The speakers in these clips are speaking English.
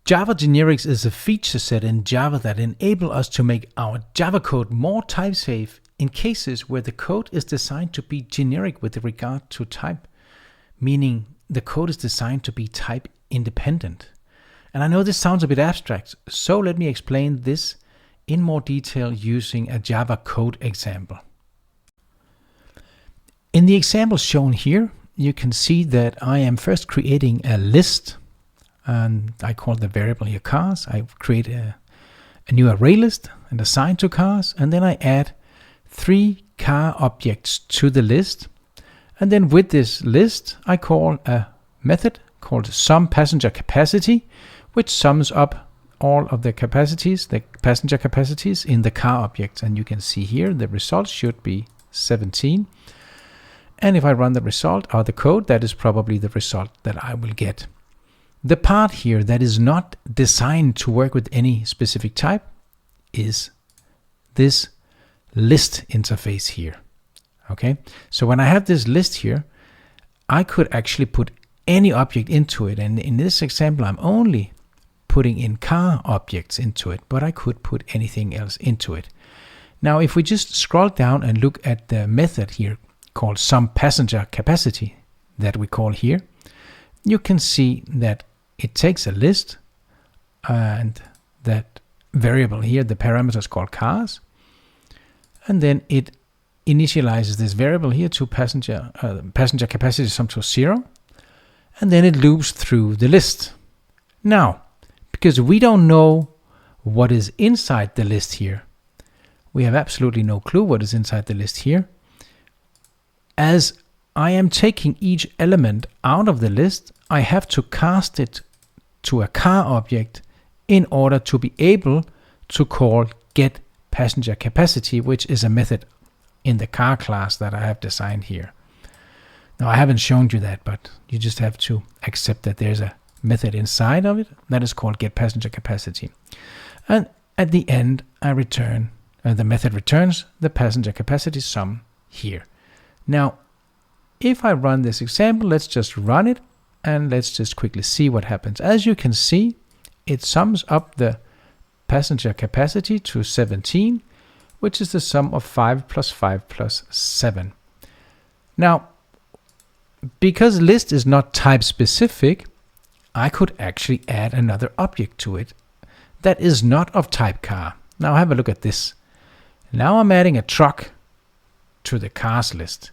Java generics is a feature set in Java that enable us to make our Java code more type safe in cases where the code is designed to be generic with regard to type, meaning the code is designed to be type independent. And I know this sounds a bit abstract, so let me explain this in more detail using a Java code example. In the example shown here, you can see that I am first creating a list, and I call the variable here cars. I create a new array list and assign to cars, and then I add 3 car objects to the list. And then with this list, I call a method called SomePassengerCapacity, which sums up all of the capacities, the passenger capacities in the car objects. And you can see here the result should be 17. And if I run the result or the code, that is probably the result that I will get. The part here that is not designed to work with any specific type is this list interface here. Okay, so when I have this list here, I could actually put any object into it. And in this example, I'm only putting in car objects into it, but I could put anything else into it. Now, if we just scroll down and look at the method here called SomePassengerCapacity that we call here, you can see that it takes a list and that variable here, the parameter is called cars, and then it initializes this variable here to passenger capacity sum to 0, and then it loops through the list. Now, because we don't know what is inside the list here, we have absolutely no clue what is inside the list here. As I am taking each element out of the list, I have to cast it to a car object in order to be able to call getPassengerCapacity, which is a method in the car class that I have designed here. Now, I haven't shown you that, but you just have to accept that there's a method inside of it that is called getPassengerCapacity. And at the end, I return, the method returns the passenger capacity sum here. Now, if I run this example, let's just run it and let's just quickly see what happens. As you can see, it sums up the passenger capacity to 17, which is the sum of 5 plus 5 plus 7. Now, because list is not type specific, I could actually add another object to it that is not of type car. Now have a look at this. Now I'm adding a truck to the cars list.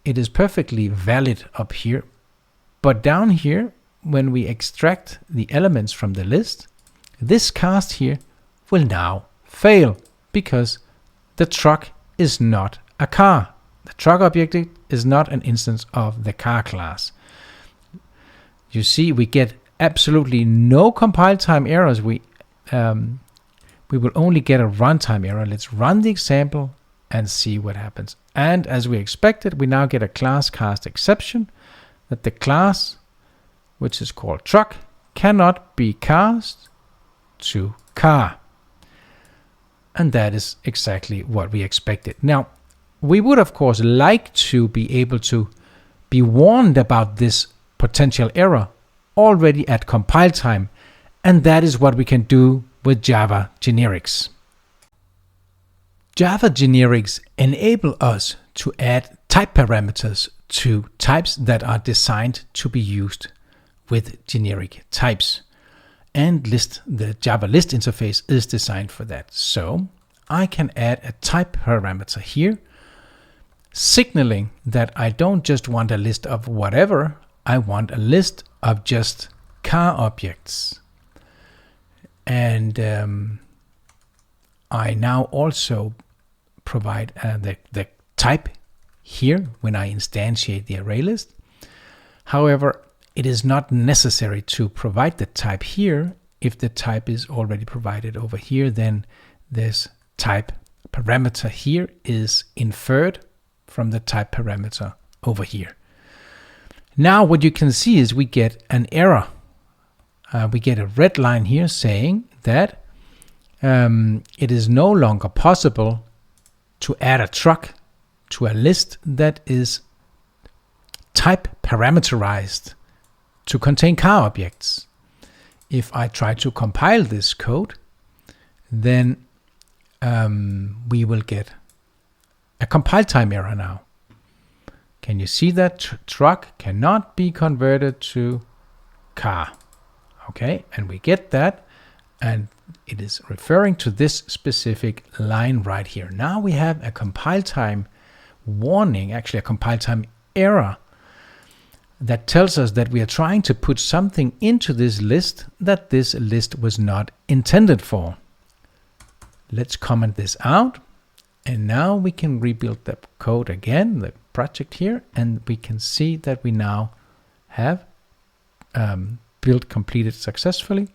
It is perfectly valid up here, but down here, when we extract the elements from the list, this cast here will now fail because the truck is not a car. The truck object is not an instance of the car class. You see, we get absolutely no compile time errors. We will only get a runtime error. Let's run the example and see what happens. And as we expected, we now get a class cast exception that the class, which is called truck, cannot be cast to car. And that is exactly what we expected. Now, we would of course like to be able to be warned about this potential error already at compile time, and that is what we can do with Java generics. Java generics enable us to add type parameters to types that are designed to be used with generic types. And the Java list interface is designed for that. So I can add a type parameter here, signaling that I don't just want a list of whatever, I want a list of just car objects. And I now also provide the type here when I instantiate the array list. However, it is not necessary to provide the type here. If the type is already provided over here, then this type parameter here is inferred from the type parameter over here. Now what you can see is we get an error. We get a red line here saying that it is no longer possible to add a truck to a list that is type parameterized to contain car objects. if I try to compile this code, then we will get a compile time error now. Can you see that truck cannot be converted to car? Okay, and we get that, and it is referring to this specific line right here. Now we have a compile time warning, actually a compile time error, that tells us that we are trying to put something into this list that this list was not intended for. Let's comment this out, and now we can rebuild the code again, the project here, and we can see that we now have build completed successfully.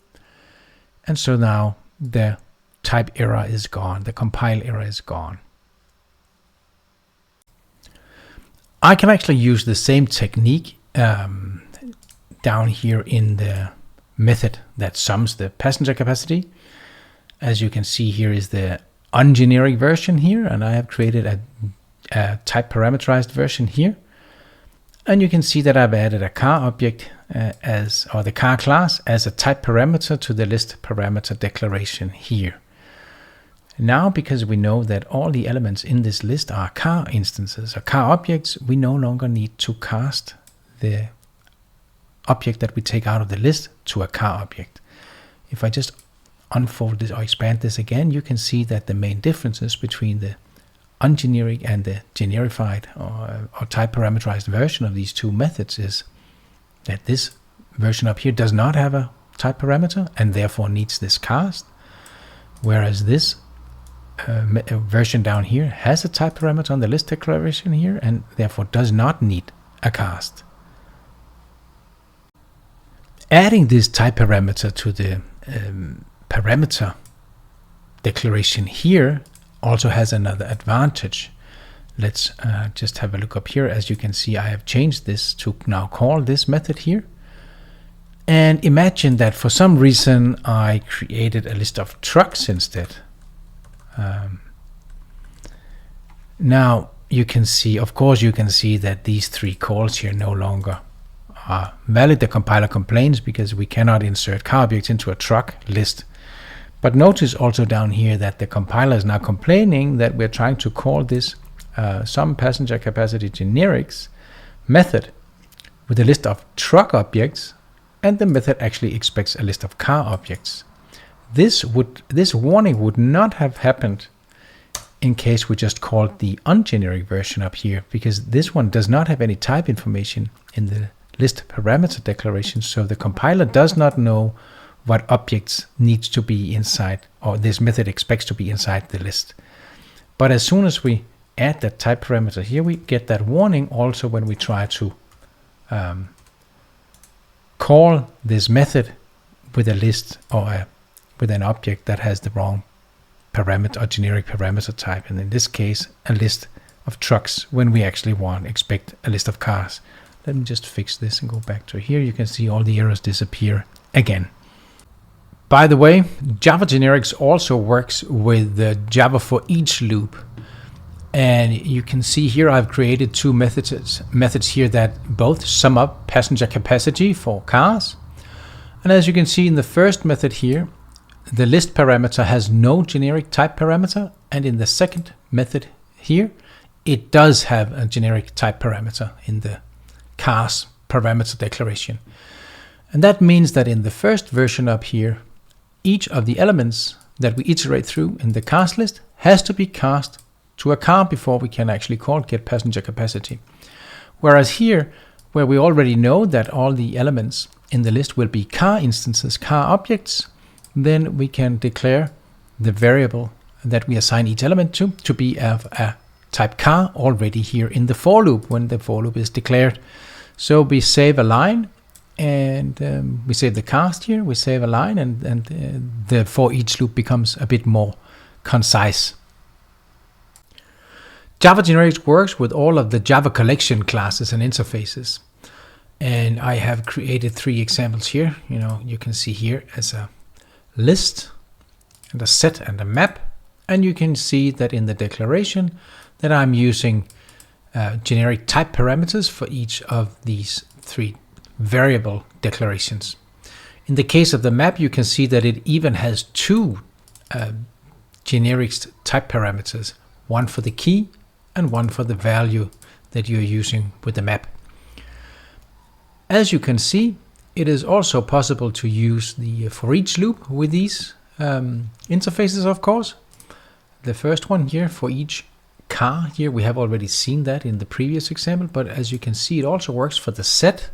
And so now the type error is gone, the compile error is gone. I can actually use the same technique down here in the method that sums the passenger capacity. As you can see, here is the ungeneric version here, and I have created a type parameterized version here. And you can see that I've added a car object or the car class as a type parameter to the list parameter declaration here. Now, because we know that all the elements in this list are car instances or car objects, we no longer need to cast the object that we take out of the list to a car object. If I just unfold this or expand this again, you can see that the main differences between the ungeneric and the generified or type parameterized version of these two methods is that this version up here does not have a type parameter and therefore needs this cast, whereas this version down here has a type parameter on the list declaration here and therefore does not need a cast. Adding this type parameter to the parameter declaration here also has another advantage. Let's just have a look up here. As you can see, I have changed this to now call this method here. And imagine that for some reason I created a list of trucks instead. Now you can see, of course, you can see that these three calls here no longer are valid. The compiler complains because we cannot insert car objects into a truck list. But notice also down here that the compiler is now complaining that we're trying to call this some passenger capacity generics method with a list of truck objects, and the method actually expects a list of car objects. This warning would not have happened in case we just called the ungeneric version up here, because this one does not have any type information in the list parameter declaration, so the compiler does not know what objects needs to be inside, or this method expects to be inside the list. But as soon as we add that type parameter here, we get that warning also when we try to call this method with a list or with an object that has the wrong parameter or generic parameter type, and in this case a list of trucks when we actually expect a list of cars. Let me just fix this and go back to here. You can see all the errors disappear again. By the way, Java Generics also works with the Java for each loop. And you can see here I've created two methods here that both sum up passenger capacity for cars. And as you can see in the first method here, the list parameter has no generic type parameter. And in the second method here, it does have a generic type parameter in the cars parameter declaration. And that means that in the first version up here, each of the elements that we iterate through in the cast list has to be cast to a car before we can actually call get passenger capacity. Whereas here, where we already know that all the elements in the list will be car instances, car objects, then we can declare the variable that we assign each element to be of a type car already here in the for loop when the for loop is declared. So we save a line, and we save the cast here, we save a line, and the for each loop becomes a bit more concise. Java Generics works with all of the Java collection classes and interfaces. And I have created 3 examples here. You can see here as a list and a set and a map. And you can see that in the declaration that I'm using generic type parameters for each of these 3 variable declarations. In the case of the map, you can see that it even has two generic type parameters, one for the key and one for the value that you're using with the map. As you can see, it is also possible to use the for each loop with these interfaces, of course. The first one here, for each car here, we have already seen that in the previous example, but as you can see, it also works for the set,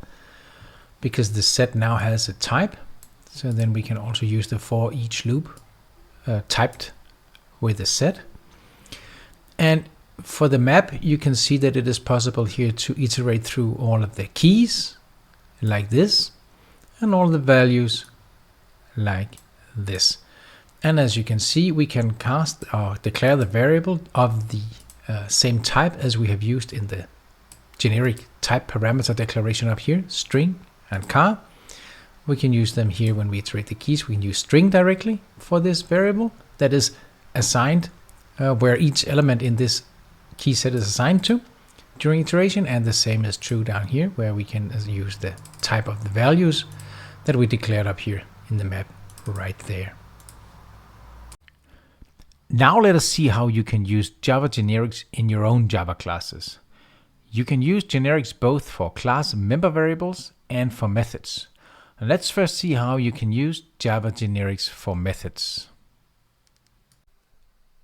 because the set now has a type. So then we can also use the for each loop typed with the set. And for the map, you can see that it is possible here to iterate through all of the keys like this and all the values like this. And as you can see, we can cast or declare the variable of the same type as we have used in the generic type parameter declaration up here, string and car. We can use them here when we iterate the keys. We can use string directly for this variable that is assigned where each element in this key set is assigned to during iteration, and the same is true down here where we can use the type of the values that we declared up here in the map right there. Now let us see how you can use Java generics in your own Java classes. You can use generics both for class member variables and for methods. And let's first see how you can use Java generics for methods.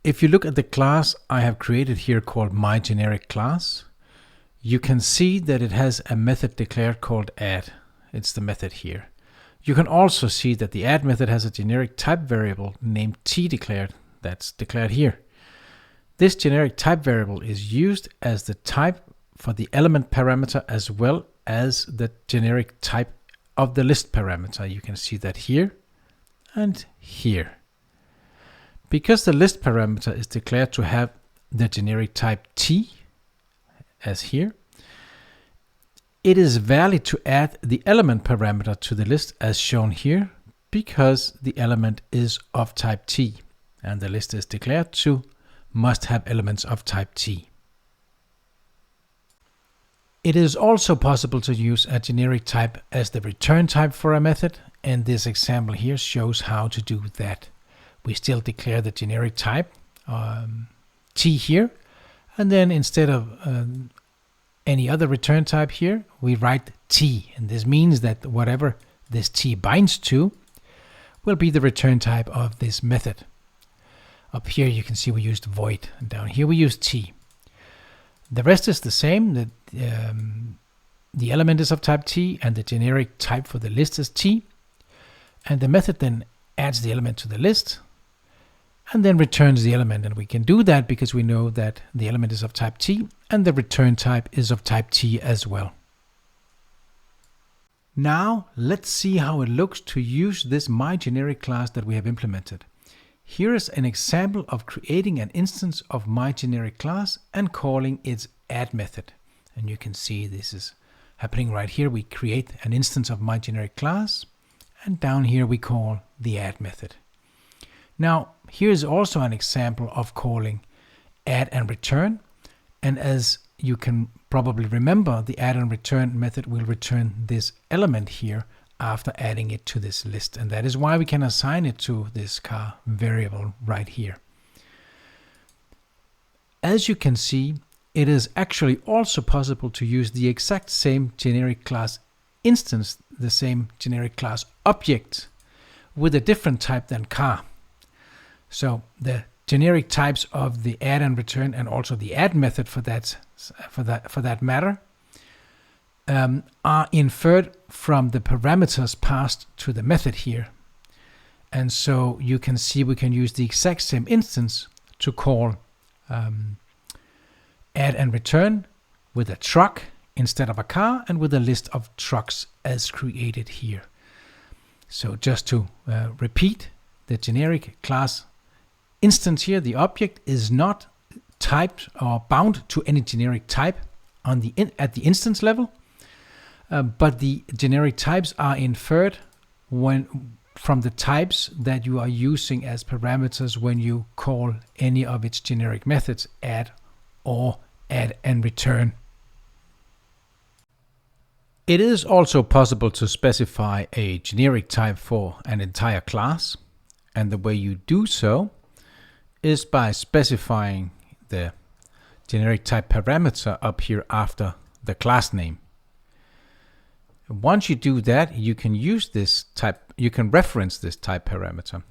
If you look at the class I have created here called myGenericClass, you can see that it has a method declared called add. It's the method here. You can also see that the add method has a generic type variable named t declared. That's declared here. This generic type variable is used as the type for the element parameter as well as the generic type of the list parameter. You can see that here and here. Because the list parameter is declared to have the generic type t, as here, it is valid to add the element parameter to the list as shown here, because the element is of type t, and the list is declared to must have elements of type t. It is also possible to use a generic type as the return type for a method, and this example here shows how to do that. We still declare the generic type t here, and then instead of any other return type here, we write t, and this means that whatever this t binds to will be the return type of this method. Up here you can see we used void, and down here we use t. The rest is the same. The element is of type t, and the generic type for the list is t, and the method then adds the element to the list and then returns the element, and we can do that because we know that the element is of type t and the return type is of type t as well. Now let's see how it looks to use this myGeneric class that we have implemented. Here is an example of creating an instance of myGeneric class and calling its add method. And you can see this is happening right here. We create an instance of myGeneric class, and down here we call the add method. Now here's also an example of calling add and return, and as you can probably remember, the add and return method will return this element here after adding it to this list, and that is why we can assign it to this car variable right here. As you can see, it is actually also possible to use the exact same generic class instance, the same generic class object, with a different type than car. So the generic types of the add and return, and also the add method for that matter, are inferred from the parameters passed to the method here. And so you can see we can use the exact same instance to call add and return with a truck instead of a car, and with a list of trucks as created here. So just to repeat, the generic class instance here, the object, is not typed or bound to any generic type on at the instance level, but the generic types are inferred from the types that you are using as parameters when you call any of its generic methods, add or add and return. It is also possible to specify a generic type for an entire class, and the way you do so is by specifying the generic type parameter up here after the class name. Once you do that, you can use this type, you can reference this type parameter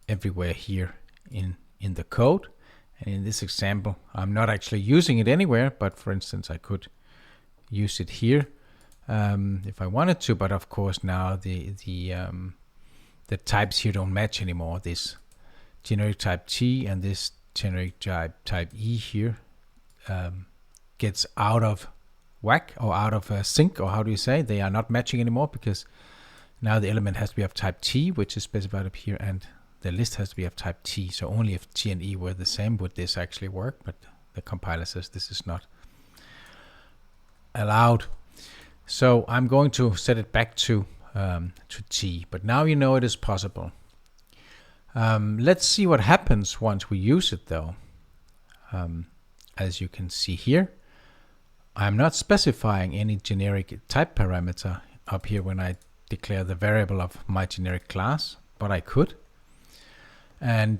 everywhere here in the code. And in this example, I'm not actually using it anywhere, but for instance, I could use it here if I wanted to. But of course, now the types here don't match anymore. This generic type T and this generic type E here gets out of whack, or out of sync, or how do you say? They are not matching anymore, because now the element has to be of type T, which is specified up here, and the list has to be of type T. So only if T and E were the same would this actually work, but the compiler says this is not allowed. So I'm going to set it back to T, but now you know it is possible. Let's see what happens once we use it though. As you can see here, I'm not specifying any generic type parameter up here when I declare the variable of my generic class, but I could. And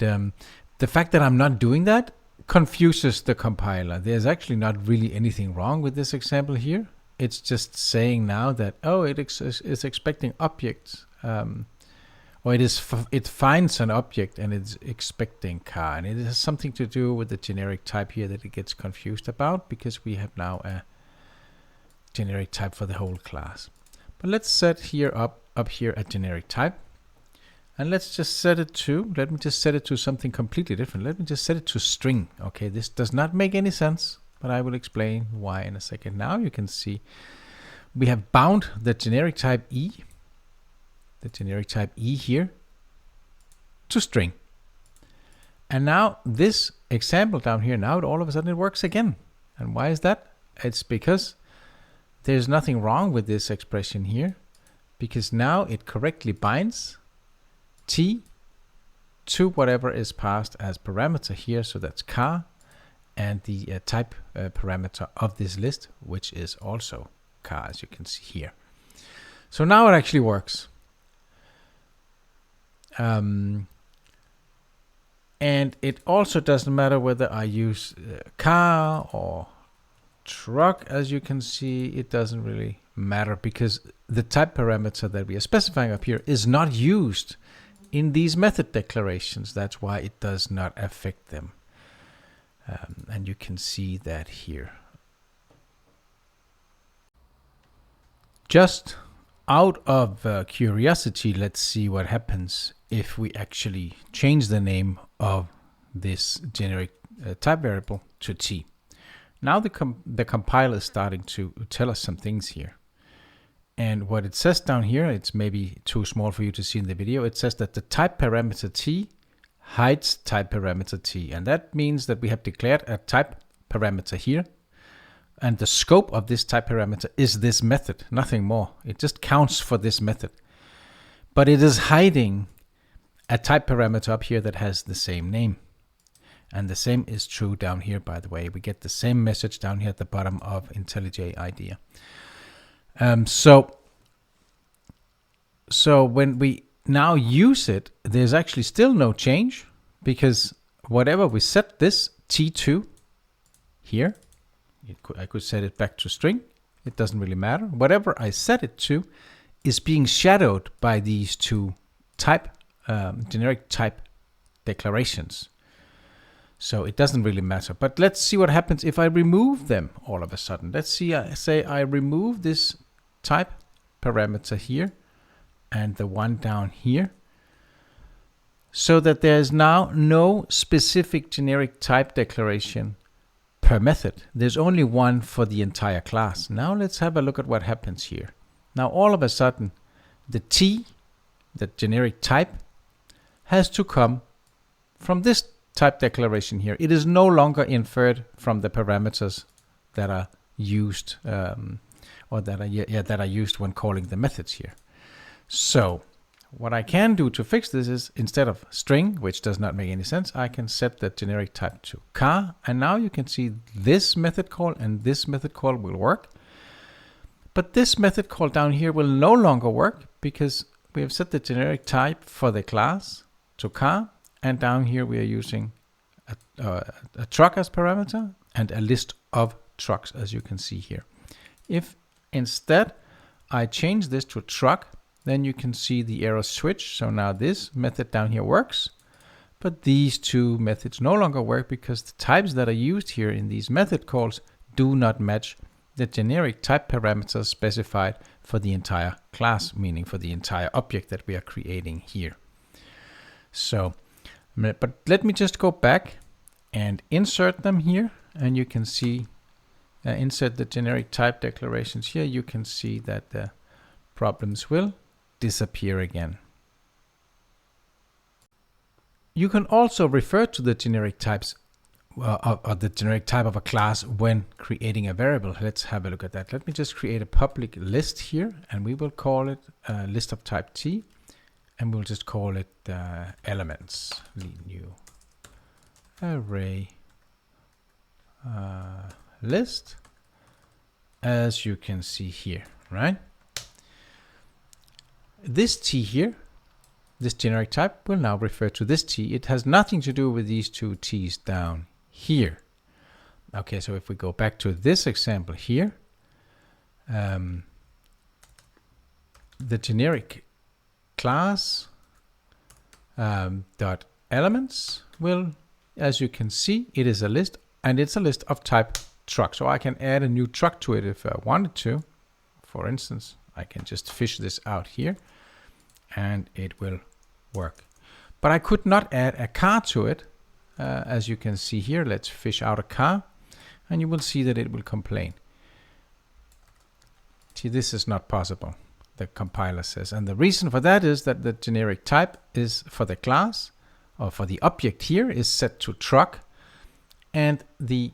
the fact that I'm not doing that confuses the compiler. There's actually not really anything wrong with this example here. It's just saying now that, oh, it is expecting objects, or it finds an object and it's expecting car, and it has something to do with the generic type here that it gets confused about, because we have now a generic type for the whole class. But let's set here up here a generic type, and let's just set it to, let me just set it to something completely different. Let me just set it to string. Okay, this does not make any sense, but I will explain why in a second. Now you can see we have bound the generic type E, here, to string. And now this example down here, now all of a sudden it works again. And why is that? It's because there's nothing wrong with this expression here, because now it correctly binds T to whatever is passed as parameter here. So that's car, and the type parameter of this list, which is also car, as you can see here. So now it actually works. And it also doesn't matter whether I use car or truck. As you can see, it doesn't really matter, because the type parameter that we are specifying up here is not used in these method declarations. That's why it does not affect them. And you can see that here. Just out of curiosity, let's see what happens if we actually change the name of this generic type variable to T. Now the compiler is starting to tell us some things here. And what it says down here, it's maybe too small for you to see in the video. It says that the type parameter T hides type parameter T. And that means that we have declared a type parameter here. And the scope of this type parameter is this method, nothing more. It just counts for this method. But it is hiding a type parameter up here that has the same name. And the same is true down here, by the way. We get the same message down here at the bottom of IntelliJ IDEA. So when we now use it, there's actually still no change, because whatever we set this T2 here, I could set it back to string. It doesn't really matter. Whatever I set it to is being shadowed by these two generic type declarations. So it doesn't really matter. But let's see what happens if I remove them all of a sudden. Let's see, say I remove this type parameter here and the one down here, so that there's now no specific generic type declaration per method. There's only one for the entire class. Now let's have a look at what happens here. Now all of a sudden the T, the generic type, has to come from this type declaration here. It is no longer inferred from the parameters that are used that are used when calling the methods here. So what I can do to fix this is, instead of string, which does not make any sense, I can set the generic type to car, and now you can see this method call and this method call will work. But this method called down here will no longer work because we have set the generic type for the class to car, and down here we are using a truck as parameter and a list of trucks, as you can see here. If instead I change this to truck, then you can see the error switch. So now this method down here works, but these two methods no longer work because the types that are used here in these method calls do not match the generic type parameters specified for the entire class, meaning for the entire object that we are creating here. So, but let me just go back and insert them here, and you can see, insert the generic type declarations here, you can see that the problems will disappear again. You can also refer to the generic types or the generic type of a class when creating a variable. Let's have a look at that. Let me just create a public list here, and we will call it list of type T, and we'll just call it elements, new array list, as you can see here, right? This T here, this generic type, will now refer to this T. It has nothing to do with these two T's down here. Okay, so if we go back to this example here, the generic class dot elements will, as you can see, it is a list, and it's a list of type truck. So I can add a new truck to it if I wanted to. For instance, I can just fish this out here and it will work. But I could not add a car to it. As you can see here, let's fish out a car, and you will see that it will complain. See, this is not possible, the compiler says. And the reason for that is that the generic type is for the class, or for the object here, is set to truck, and the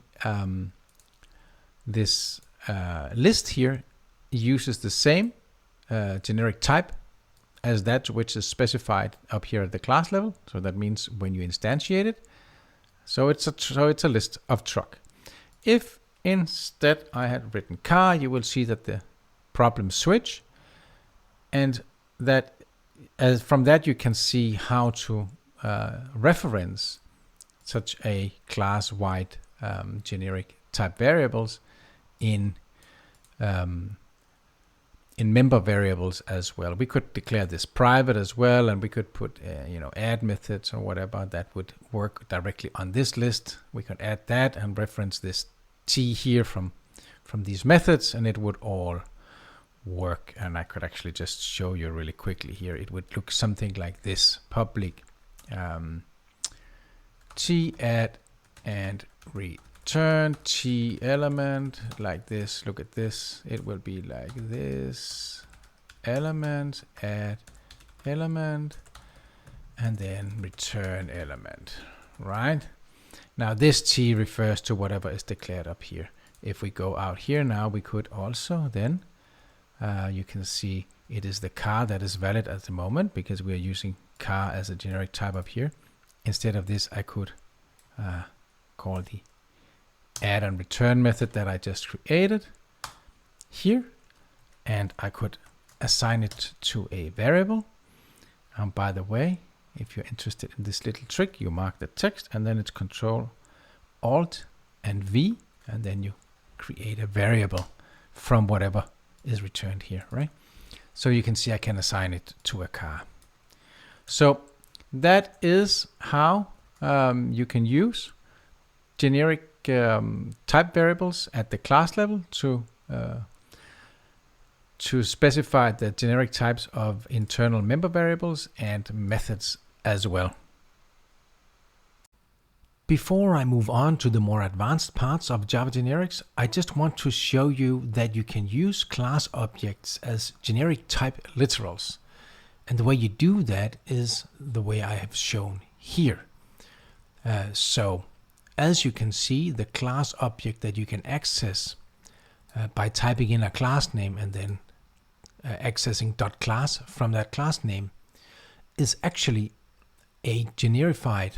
this list here uses the same generic type as that which is specified up here at the class level. So that means when you instantiate it, so it's a list of truck. If instead I had written car, you will see that the problem switch, and that from that you can see how to reference such a class-wide generic type variables in member variables as well. We could declare this private as well, and we could put add methods or whatever that would work directly on this list. We could add that and reference this T here from these methods, and it would all work. And I could actually just show you really quickly here. It would look something like this: public T add and return T element, like this. Look at this. It will be like this: element, add element, and then return element, right? Now this T refers to whatever is declared up here. If we go out here now, we could also then, you can see it is the car that is valid at the moment because we are using car as a generic type up here. Instead of this, I could call the add and return method that I just created here, and I could assign it to a variable. And by the way, if you're interested in this little trick, you mark the text and then it's Control Alt and V, and then you create a variable from whatever is returned here, right? So you can see I can assign it to a car. So that is how you can use generic type variables at the class level to specify the generic types of internal member variables and methods as well. Before I move on to the more advanced parts of Java generics, I just want to show you that you can use class objects as generic type literals. And the way you do that is the way I have shown here. So as you can see, the class object that you can access by typing in a class name and then accessing .class from that class name is actually a generified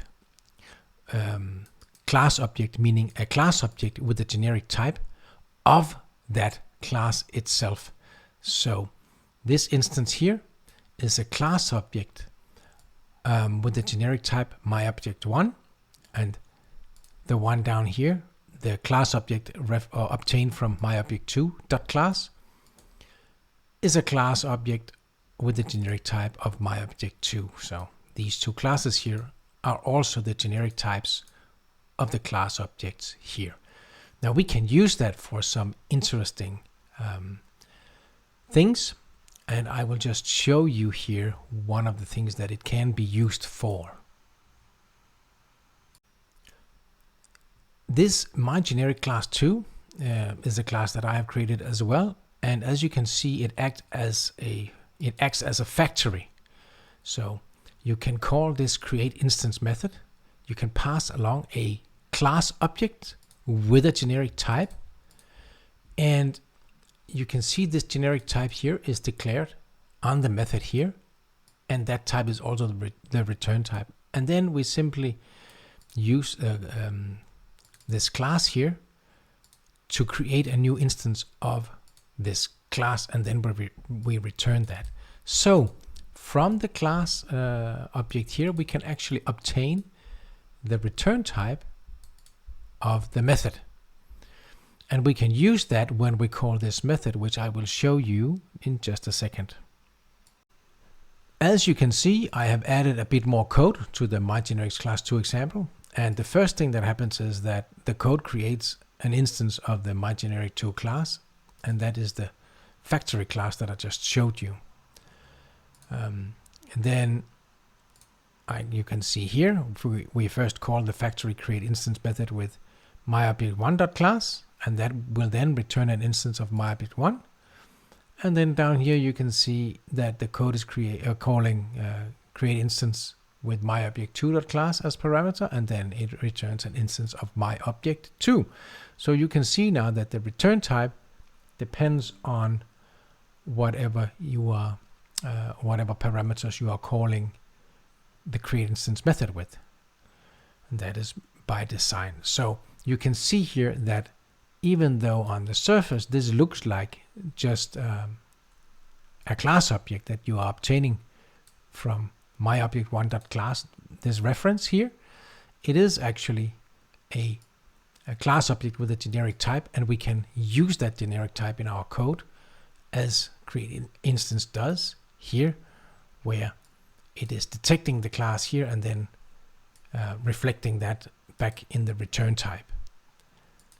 class object, meaning a class object with a generic type of that class itself. So this instance here is a class object with the generic type myObject1, and the one down here, the class object obtained from myObject2.class, is a class object with the generic type of myObject2. So these two classes here are also the generic types of the class objects here. Now we can use that for some interesting things, and I will just show you here one of the things that it can be used for. This myGeneric class 2 is a class that I have created as well, and as you can see, it acts as a factory. So you can call this create instance method. You can pass along a class object with a generic type, and you can see this generic type here is declared on the method here, and that type is also the return type. And then we simply use this class here to create a new instance of this class, and then we return that. So from the class object here, we can actually obtain the return type of the method. And we can use that when we call this method, which I will show you in just a second. As you can see, I have added a bit more code to the myGenerics class 2 example. And the first thing that happens is that the code creates an instance of the myGeneric 2 class, and that is the factory class that I just showed you. And then you can see here, we first call the factory create instance method with myObject1.class, and that will then return an instance of myObject1. And then down here you can see that the code is calling create instance with myObject2.class as parameter, and then it returns an instance of myObject2. So you can see now that the return type depends on whatever you are, whatever parameters you are calling the create instance method with, and that is by design. So you can see here that even though on the surface this looks like just a class object that you are obtaining from myObject1.class, this reference here, it is actually a class object with a generic type, and we can use that generic type in our code as create instance does here, where it is detecting the class here and then reflecting that back in the return type.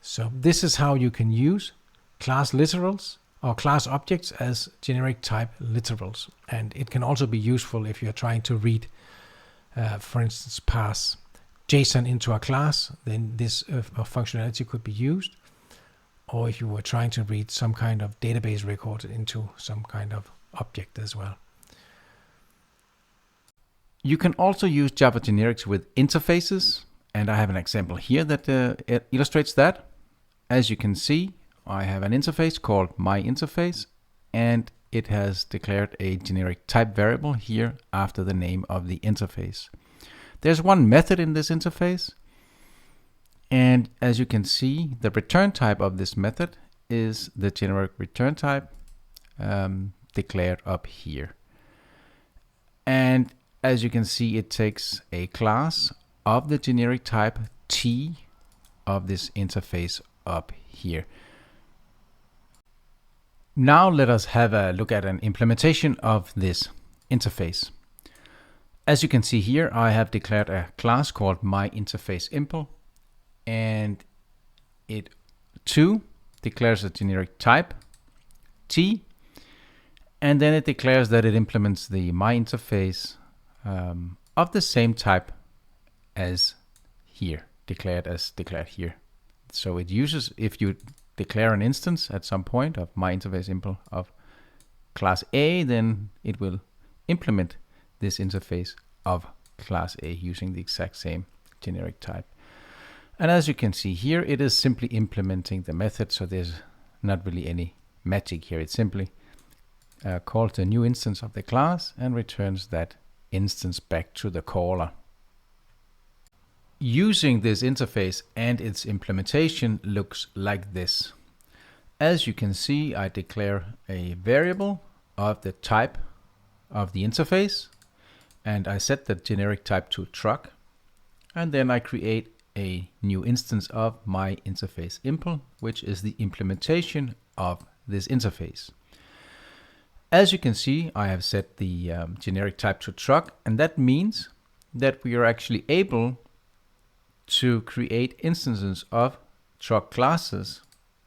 So this is how you can use class literals or class objects as generic type literals. And it can also be useful if you're trying to read, for instance, pass JSON into a class, then this functionality could be used. Or if you were trying to read some kind of database record into some kind of object as well. You can also use Java generics with interfaces, and I have an example here that it illustrates that. As you can see, I have an interface called myInterface, and it has declared a generic type variable here after the name of the interface. There's one method in this interface, and as you can see, the return type of this method is the generic return type declared up here. And as you can see, it takes a class of the generic type T of this interface up here. Now let us have a look at an implementation of this interface. As you can see here, I have declared a class called myInterfaceImpl, and it too declares a generic type T, and then it declares that it implements the myInterface of the same type as here, declared here. So it uses, if you declare an instance at some point of myInterfaceImpl of class A, then it will implement this interface of class A using the exact same generic type. And as you can see here, it is simply implementing the method, so there's not really any magic here. It simply calls a new instance of the class and returns that instance back to the caller. Using this interface and its implementation looks like this. As you can see, I declare a variable of the type of the interface, and I set the generic type to truck, and then I create a new instance of my interface impl, which is the implementation of this interface. As you can see, I have set the generic type to truck, and that means that we are actually able to create instances of truck classes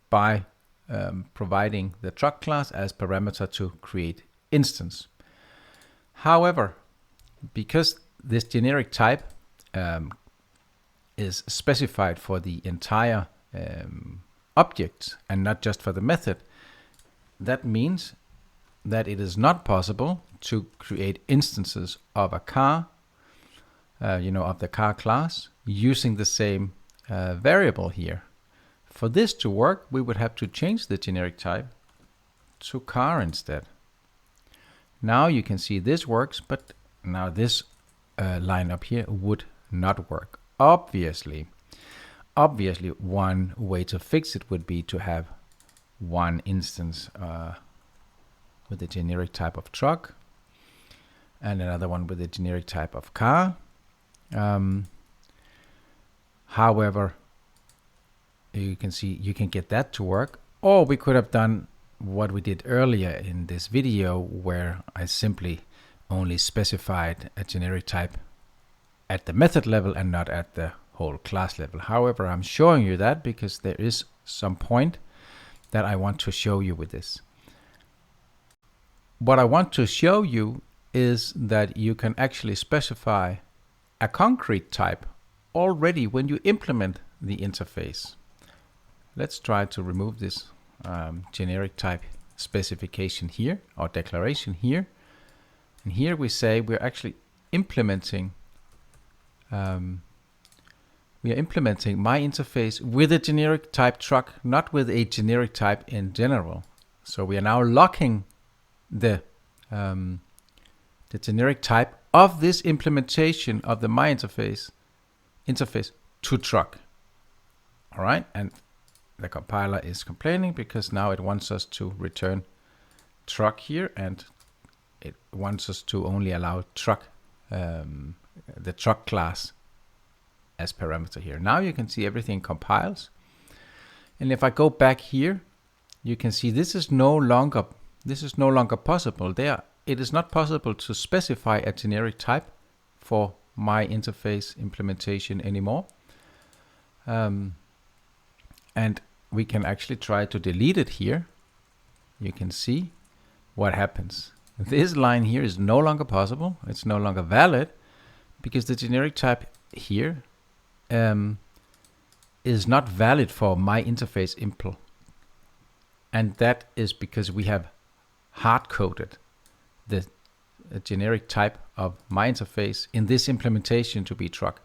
by providing the truck class as parameter to create instance. However, because this generic type is specified for the entire object and not just for the method, that means that it is not possible to create instances of a car, of the car class, using the same variable here. For this to work, we would have to change the generic type to car instead. Now you can see this works, but now this line up here would not work. Obviously, one way to fix it would be to have one instance with the generic type of truck and another one with the generic type of car. However, you can see you can get that to work, or we could have done what we did earlier in this video, where I simply only specified a generic type at the method level and not at the whole class level. However, I'm showing you that because there is some point that I want to show you with this. What I want to show you is that you can actually specify a concrete type already when you implement the interface. Let's try to remove this generic type specification here, or declaration here. And here we say we're actually implementing my interface with a generic type truck, not with a generic type in general. So we are now locking the generic type of this implementation of the my interface to truck. All right, and the compiler is complaining because now it wants us to return truck here, and it wants us to only allow truck, the truck class as parameter here. Now you can see everything compiles, and if I go back here, you can see this is no longer possible. It is not possible to specify a generic type for my interface implementation anymore. And we can actually try to delete it here. You can see what happens. This line here is no longer possible. It's no longer valid because the generic type here is not valid for my interface impl. And that is because we have hard-coded the generic type of my interface in this implementation to be truck.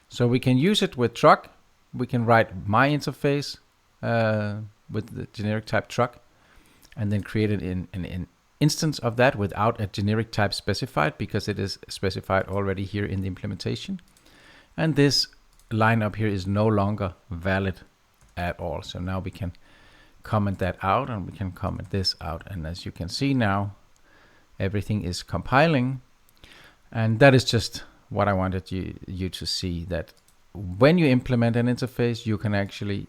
So we can use it with truck. We can write my interface with the generic type truck, and then create an instance of that without a generic type specified, because it is specified already here in the implementation. And this line up here is no longer valid at all. So now we can comment that out, and we can comment this out. And as you can see now, everything is compiling. And that is just what I wanted you to see, that when you implement an interface, you can actually,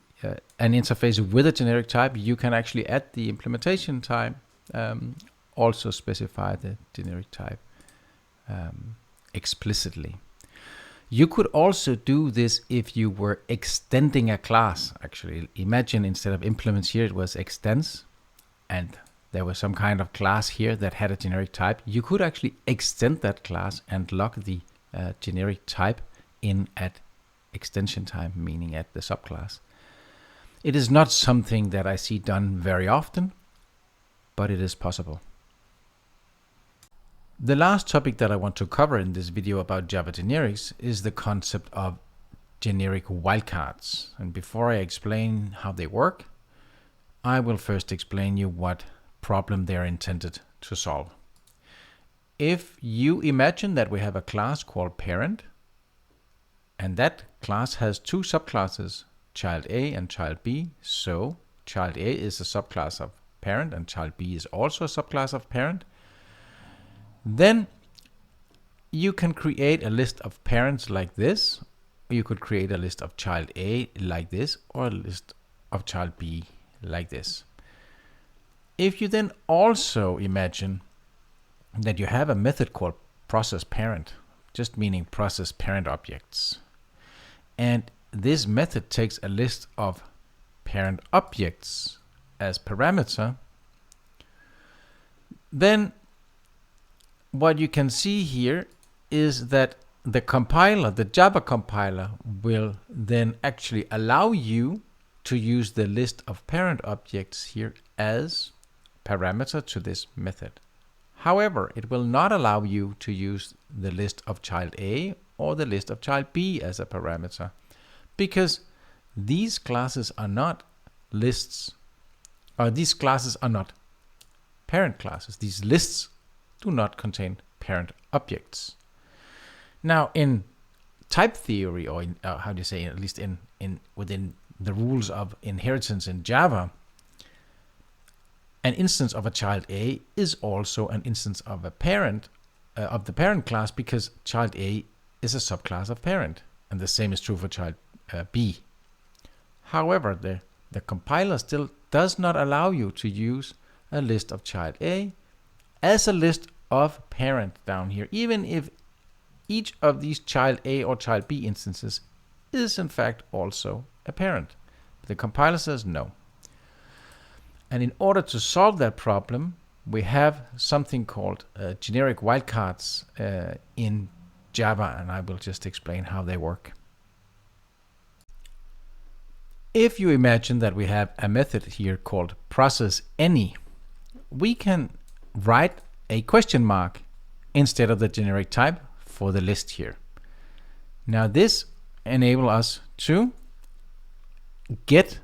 an interface with a generic type, you can actually at the implementation time also specify the generic type explicitly. You could also do this if you were extending a class. Actually, imagine instead of implements here, it was extends, and there was some kind of class here that had a generic type. You could actually extend that class and lock the generic type in at extension time, meaning at the subclass. It is not something that I see done very often, but it is possible. The last topic that I want to cover in this video about Java generics is the concept of generic wildcards. And before I explain how they work, I will first explain you what problem they're intended to solve. If you imagine that we have a class called parent, and that class has two subclasses, child A and child B. So child A is a subclass of parent and child B is also a subclass of parent, then you can create a list of parents like this. You could create a list of child A like this, or a list of child B like this. If you then also imagine that you have a method called process parent, just meaning process parent objects, and this method takes a list of parent objects as parameter, then what you can see here is that the compiler, the Java compiler, will then actually allow you to use the list of parent objects here as parameter to this method. However, it will not allow you to use the list of child A or the list of child B as a parameter, because these classes are not lists, or these classes are not parent classes. These lists do not contain parent objects. Now, in type theory, or in, how do you say, at least in within the rules of inheritance in Java, an instance of a child A is also an instance of a parent of the parent class, because child A is a subclass of parent, and the same is true for child B. However, the compiler still does not allow you to use a list of child A as a list of parent down here, even if each of these child A or child B instances is in fact also a parent. The compiler says no. And in order to solve that problem, we have something called generic wildcards in Java, and I will just explain how they work. If you imagine that we have a method here called process any, we can write a question mark instead of the generic type for the list here. Now this enables us to get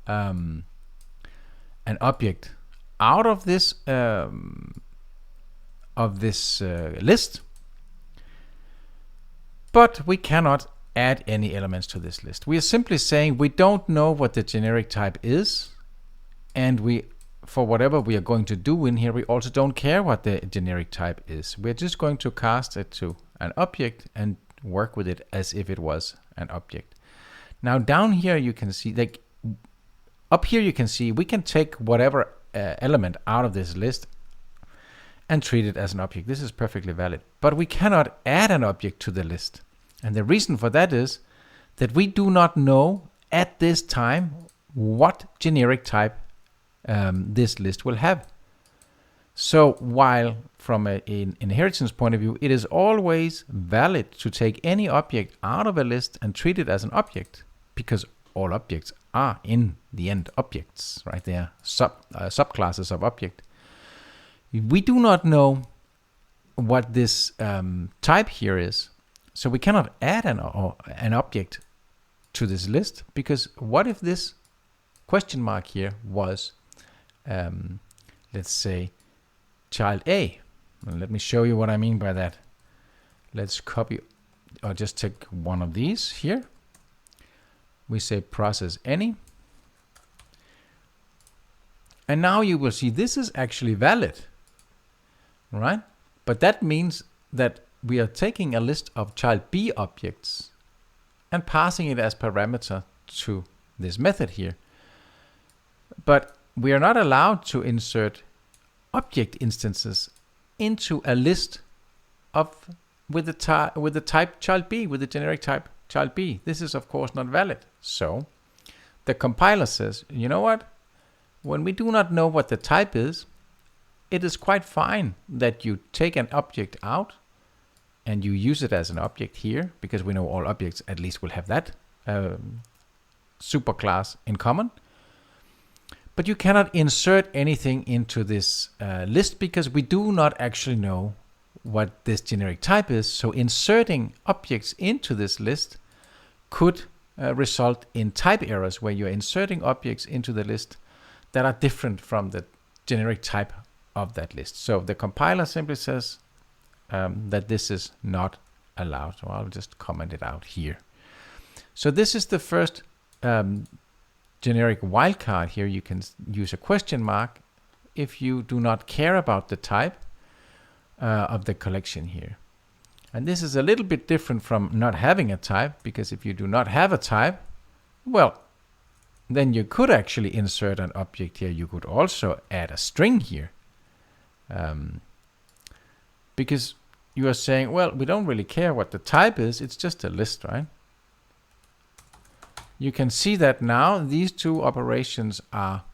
an object out of this list, but we cannot add any elements to this list. We are simply saying we don't know what the generic type is, and we, for whatever we are going to do in here, we also don't care what the generic type is. We're just going to cast it to an object and work with it as if it was an object. Now down here you can see, like up here you can see, we can take whatever element out of this list and treat it as an object. This is perfectly valid, but we cannot add an object to the list. And the reason for that is that we do not know at this time what generic type this list will have. So while from an inheritance point of view, it is always valid to take any object out of a list and treat it as an object, because all objects are in the end objects, right? They are subclasses of object. We do not know what this type here is, so we cannot add an object to this list, because what if this question mark here was, let's say, child A? And let me show you what I mean by that. Let's copy, or just take one of these here. We say process any. And now you will see this is actually valid, right? But that means that we are taking a list of child B objects and passing it as parameter to this method here. But we are not allowed to insert object instances into a list of with the type child B, with the generic type child B. This is of course not valid. So the compiler says, you know what? When we do not know what the type is, it is quite fine that you take an object out and you use it as an object here, because we know all objects at least will have that superclass in common. But you cannot insert anything into this list, because we do not actually know what this generic type is. So inserting objects into this list could result in type errors, where you're inserting objects into the list that are different from the generic type of that list. So the compiler simply says that this is not allowed. So I'll just comment it out here. So this is the first generic wildcard here, you can use a question mark if you do not care about the type of the collection here. And this is a little bit different from not having a type, because if you do not have a type, well, then you could actually insert an object here. You could also add a string here. Because you are saying, well, we don't really care what the type is, it's just a list, right? You can see that now these two operations are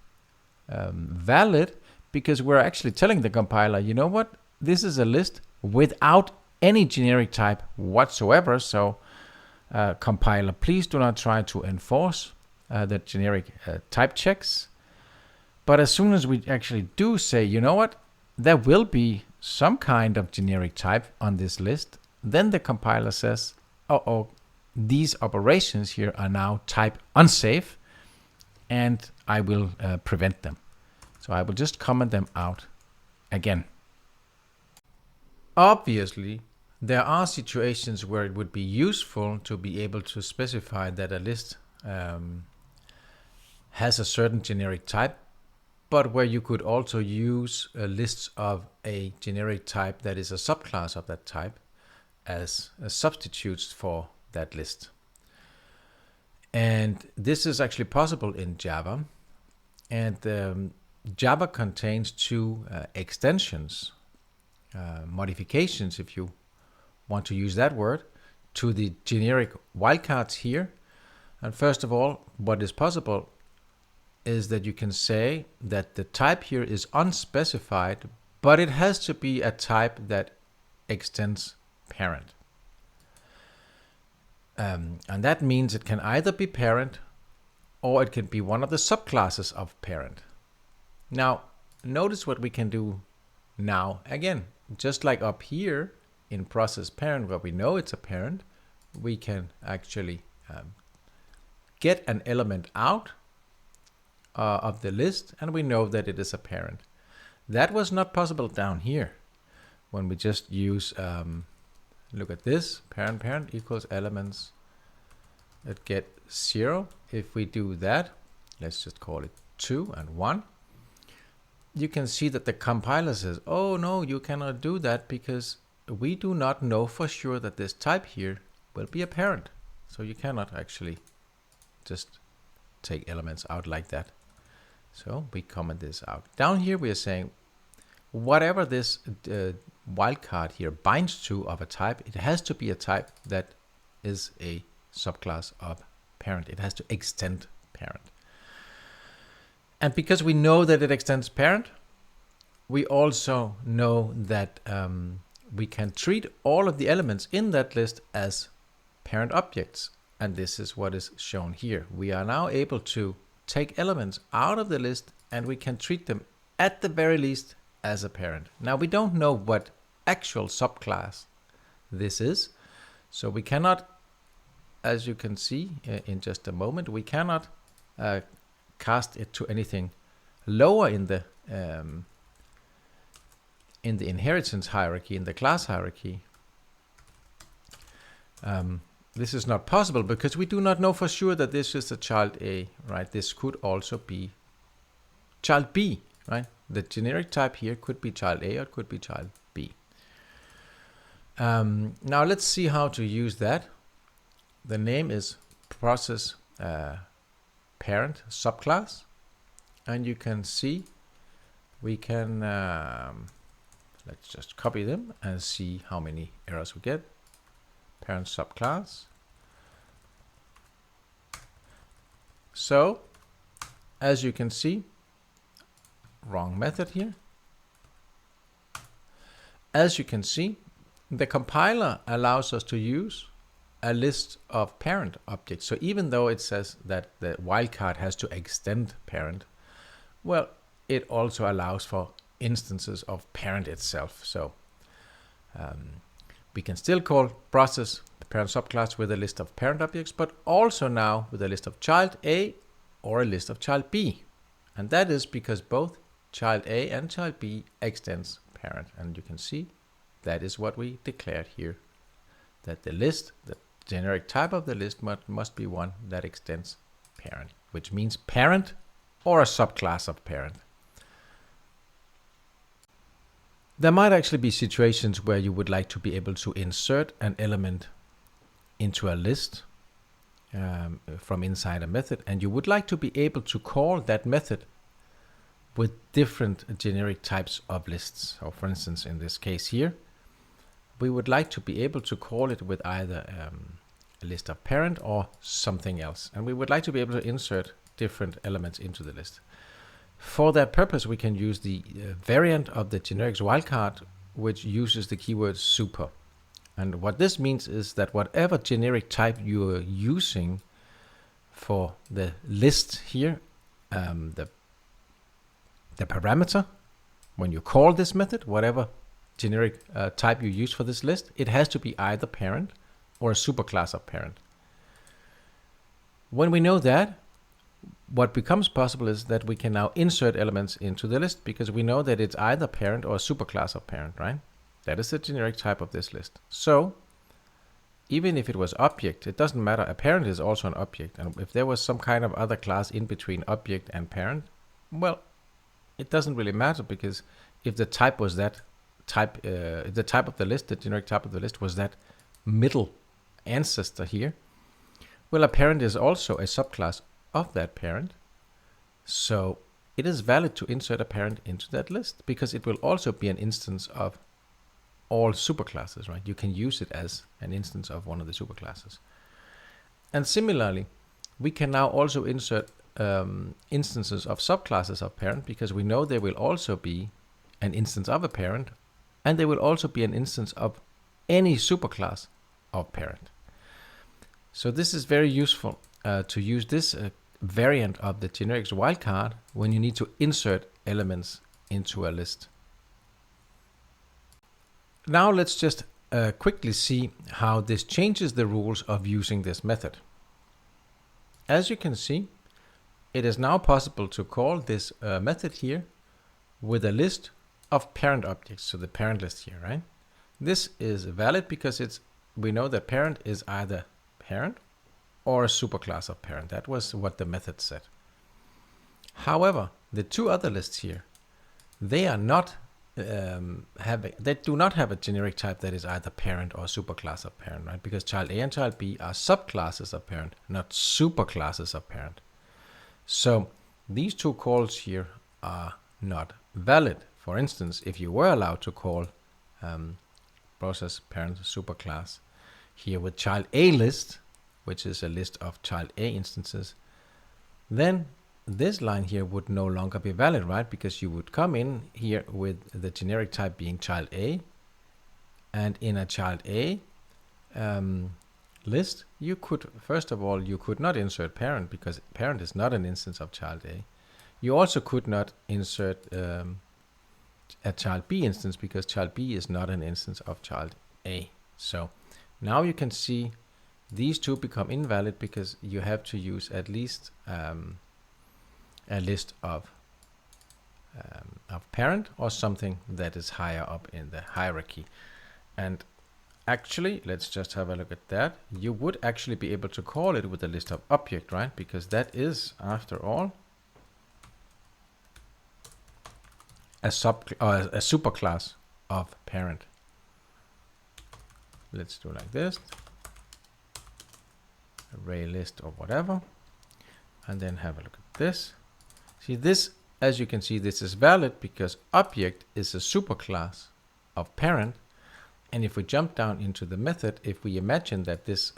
valid, because we're actually telling the compiler, you know what, this is a list without any generic type whatsoever. So compiler, please do not try to enforce the generic type checks. But as soon as we actually do say, you know what, there will be some kind of generic type on this list, then the compiler says, oh, these operations here are now type unsafe, and I will prevent them. So I will just comment them out again. Obviously, there are situations where it would be useful to be able to specify that a list has a certain generic type, but where you could also use lists of a generic type that is a subclass of that type as substitutes for that list. And this is actually possible in Java. And Java contains two extensions, modifications, if you want to use that word, to the generic wildcards here. And first of all, what is possible is that you can say that the type here is unspecified, but it has to be a type that extends parent. And that means it can either be parent or it can be one of the subclasses of parent. Now, notice what we can do now. Again, just like up here in process parent, where we know it's a parent, we can actually get an element out of the list, and we know that it is a parent. That was not possible down here when we just use, look at this, parent equals elements that get 0. If we do that, let's just call it 2 and 1. You can see that the compiler says, oh no, you cannot do that because we do not know for sure that this type here will be a parent. So you cannot actually just take elements out like that. So we comment this out. Down here we are saying whatever this wildcard here binds to of a type, it has to be a type that is a subclass of parent. It has to extend parent. And because we know that it extends parent, we also know that we can treat all of the elements in that list as parent objects. And this is what is shown here. We are now able to take elements out of the list, and we can treat them at the very least as a parent. Now we don't know what actual subclass this is, so we cannot, as you can see in just a moment, we cannot cast it to anything lower in the inheritance hierarchy, in the class hierarchy. This is not possible because we do not know for sure that this is a child A, right? This could also be child B, right? The generic type here could be child A or it could be child B. Now let's see how to use that. The name is process parent subclass, and you can see we can let's just copy them and see how many errors we get. Parent subclass. So as you can see, wrong method here. As you can see, the compiler allows us to use a list of parent objects. So even though it says that the wildcard has to extend parent, well, it also allows for instances of parent itself. So we can still call process the parent subclass with a list of parent objects, but also now with a list of child A or a list of child B. And that is because both child A and child B extends parent. And you can see that is what we declared here, that the list, the generic type of the list must be one that extends parent. which means parent or a subclass of parent. There might actually be situations where you would like to be able to insert an element into a list from inside a method, and you would like to be able to call that method with different generic types of lists. So for instance, in this case here, we would like to be able to call it with either a list of parent or something else. And we would like to be able to insert different elements into the list. For that purpose, we can use the variant of the generics wildcard, which uses the keyword super. And what this means is that whatever generic type you are using for the list here, the parameter, when you call this method, whatever generic type you use for this list, it has to be either parent or a superclass of parent. When we know that, what becomes possible is that we can now insert elements into the list because we know that it's either parent or a superclass of parent, right? That is the generic type of this list. So even if it was object, it doesn't matter. A parent is also an object. And if there was some kind of other class in between object and parent, well, it doesn't really matter, because if the type was that type, if the type of the list, the generic type of the list was that middle ancestor here, well, a parent is also a subclass of that parent. So it is valid to insert a parent into that list because it will also be an instance of all superclasses, right? You can use it as an instance of one of the superclasses. And similarly, we can now also insert instances of subclasses of parent because we know there will also be an instance of a parent, and there will also be an instance of any superclass of parent. So this is very useful to use this variant of the generics wildcard when you need to insert elements into a list. Now let's just quickly see how this changes the rules of using this method. As you can see, it is now possible to call this method here with a list of parent objects, so the parent list here, right? This is valid because we know that parent is either parent or a superclass of parent. That was what the method said. However, the two other lists here, they are not they do not have a generic type that is either parent or superclass of parent, right? Because child A and child B are subclasses of parent, not superclasses of parent. So these two calls here are not valid. For instance, if you were allowed to call process parent superclass here with child A list, which is a list of child A instances, then this line here would no longer be valid, right? Because you would come in here with the generic type being child A, and in a child A list, you could, first of all, you could not insert parent because parent is not an instance of child A. You also could not insert a child B instance because child B is not an instance of child A. So now you can see these two become invalid because you have to use at least a list of parent or something that is higher up in the hierarchy. And actually, let's just have a look at that. You would actually be able to call it with a list of object, right? Because that is, after all, a superclass of parent. Let's do like this, array list or whatever, and then have a look at this. See this, as you can see, this is valid because object is a superclass of parent. And if we jump down into the method, if we imagine that this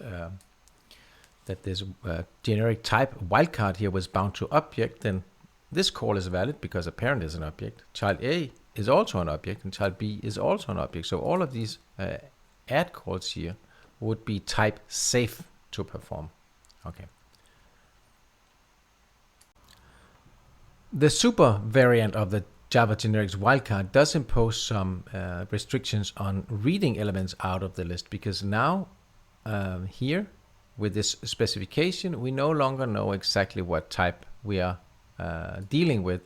generic type wildcard here was bound to object, then this call is valid because a parent is an object. Child A is also an object, and child B is also an object. So all of these add calls here would be type safe to perform. Okay. The super variant of the Java generics wildcard does impose some restrictions on reading elements out of the list, because now here with this specification, we no longer know exactly what type we are dealing with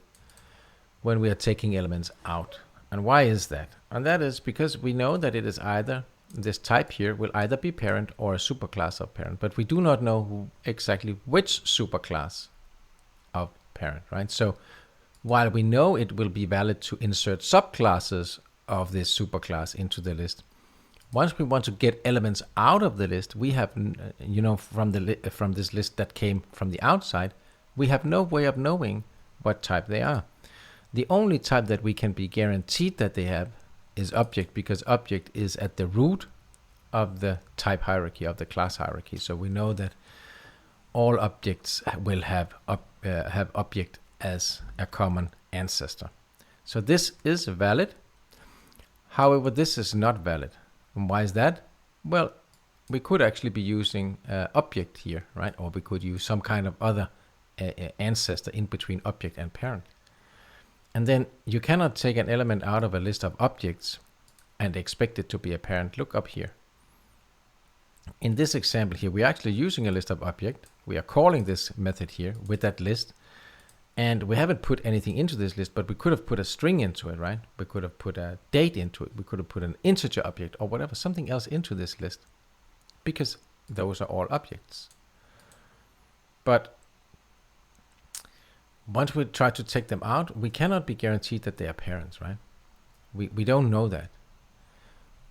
when we are taking elements out. And why is that? And that is because we know that it is either, this type here will either be parent or a superclass of parent, but we do not know exactly which superclass parent, right? So while we know it will be valid to insert subclasses of this superclass into the list, once we want to get elements out of the list, we have, from this list that came from the outside, we have no way of knowing what type they are. The only type that we can be guaranteed that they have is object, because object is at the root of the type hierarchy, of the class hierarchy. So we know that all objects will have object as a common ancestor. So this is valid. However, this is not valid. And why is that? Well, we could actually be using object here, right? Or we could use some kind of other ancestor in between object and parent. And then you cannot take an element out of a list of objects and expect it to be a parent. Look up here. In this example here, we're actually using a list of object. We are calling this method here with that list. And we haven't put anything into this list, but we could have put a string into it, right? We could have put a date into it. We could have put an integer object or whatever, something else into this list, because those are all objects. But once we try to take them out, we cannot be guaranteed that they are parents, right? We don't know that.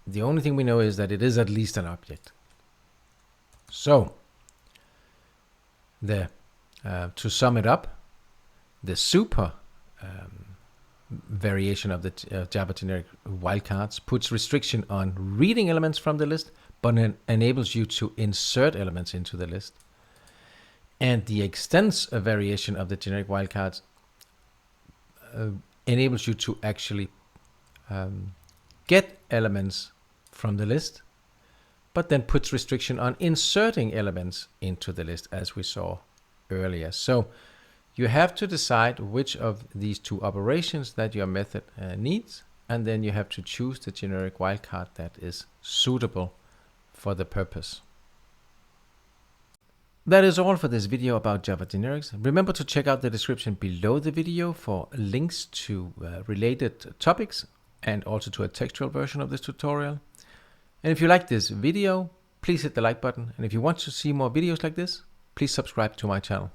The only thing we know is that it is at least an object. So, to sum it up, the super variation of the Java generic wildcards puts restriction on reading elements from the list, but enables you to insert elements into the list. And the extends variation of the generic wildcards enables you to actually get elements from the list, but then puts restriction on inserting elements into the list, as we saw earlier. So you have to decide which of these two operations that your method needs, and then you have to choose the generic wildcard that is suitable for the purpose. That is all for this video about Java generics. Remember to check out the description below the video for links to related topics and also to a textual version of this tutorial. And if you like this video, please hit the like button. And if you want to see more videos like this, please subscribe to my channel.